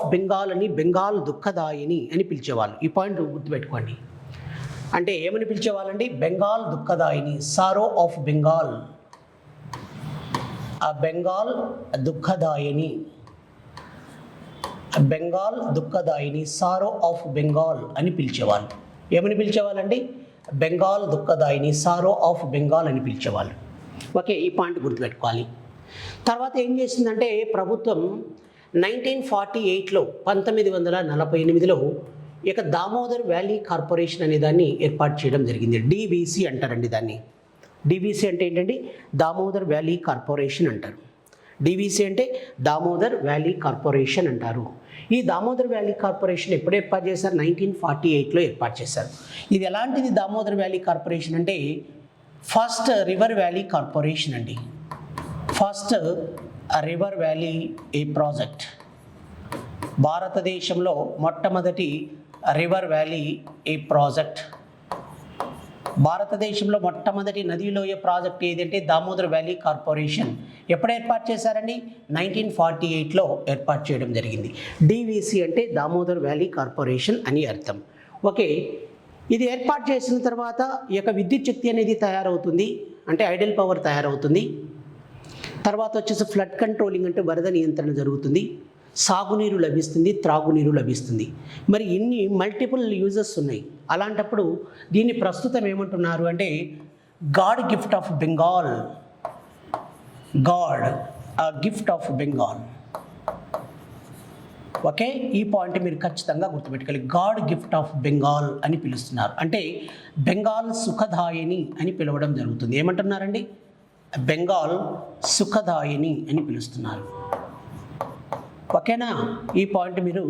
Of Bengal అని బెంగాల్ దుఃఖదాయిని అని పిలిచేవాళ్ళు. ఈ పాయింట్ గుర్తుపెట్టుకోండి. అంటే ఏమని పిలిచేవాళ్ళండి? బెంగాల్ దుఃఖదాయిని, సారో ఆఫ్ బెంగాల్, ఆ బెంగాల్ దుఃఖదాయిని, బెంగాల్ దుఃఖదాయిని, సారో ఆఫ్ బెంగాల్ అని పిలిచేవాళ్ళు. ఏమని పిలిచేవాళ్ళండి? బెంగాల్ దుఃఖదాయిని, సారో ఆఫ్ బెంగాల్ అని పిలిచేవాళ్ళు. ఓకే, ఈ పాయింట్ గుర్తుపెట్టుకోవాలి. తర్వాత ఏం చేసిందంటే ప్రభుత్వం 1948లో 1948లో ఇక దామోదర్ వ్యాలీ కార్పొరేషన్ అనే దాన్ని ఏర్పాటు చేయడం జరిగింది. డివిసి అంటారండి దాన్ని. డివిసి అంటే ఏంటండి? దామోదర్ వ్యాలీ కార్పొరేషన్ అంటారు. డివిసి అంటే దామోదర్ వ్యాలీ కార్పొరేషన్ అంటారు. ఈ దామోదర్ వ్యాలీ కార్పొరేషన్ ఎప్పుడు ఏర్పాటు చేశారు? 1948లో ఏర్పాటు చేశారు. ఇది ఎలాంటిది దామోదర్ వ్యాలీ కార్పొరేషన్ అంటే ఫస్ట్ రివర్ వ్యాలీ కార్పొరేషన్ అండి. ఫస్ట్ రివర్ వ్యాలీ ఏ ప్రాజెక్ట్, భారతదేశంలో మొట్టమొదటి రివర్ వ్యాలీ ఏ ప్రాజెక్ట్. భారతదేశంలో మొట్టమొదటి నదీలోయ ప్రాజెక్ట్ ఏదంటే దామోదర్ వ్యాలీ కార్పొరేషన్. ఎప్పుడు ఏర్పాటు చేశారండి? 1948లో ఏర్పాటు చేయడం జరిగింది. డివిసి అంటే దామోదర్ వ్యాలీ కార్పొరేషన్ అని అర్థం. ఓకే, ఇది ఏర్పాటు చేసిన తర్వాత ఈ యొక్క విద్యుత్ శక్తి అనేది తయారవుతుంది, అంటే ఐడల్ పవర్ తయారవుతుంది. తర్వాత వచ్చేసి ఫ్లడ్ కంట్రోలింగ్ అంటే వరద నియంత్రణ జరుగుతుంది, సాగునీరు లభిస్తుంది, త్రాగునీరు లభిస్తుంది. మరి ఇన్ని మల్టిపుల్ యూజెస్ ఉన్నాయి. అలాంటప్పుడు దీన్ని ప్రస్తుతం ఏమంటున్నారు అంటే God gift of Bengal, God gift of Bengal. Okay, ఈ పాయింట్ మీరు ఖచ్చితంగా గుర్తుపెట్టుకోవాలి. గాడ్ గిఫ్ట్ ఆఫ్ బెంగాల్ అని పిలుస్తున్నారు. అంటే బెంగాల్ సుఖదాయిని అని పిలవడం జరుగుతుంది. ఏమంటున్నారండి? బెంగాల్ సుఖదాయిని అని పిలుస్తున్నారు. ఓకేనా? ఈ పాయింట్ మీరు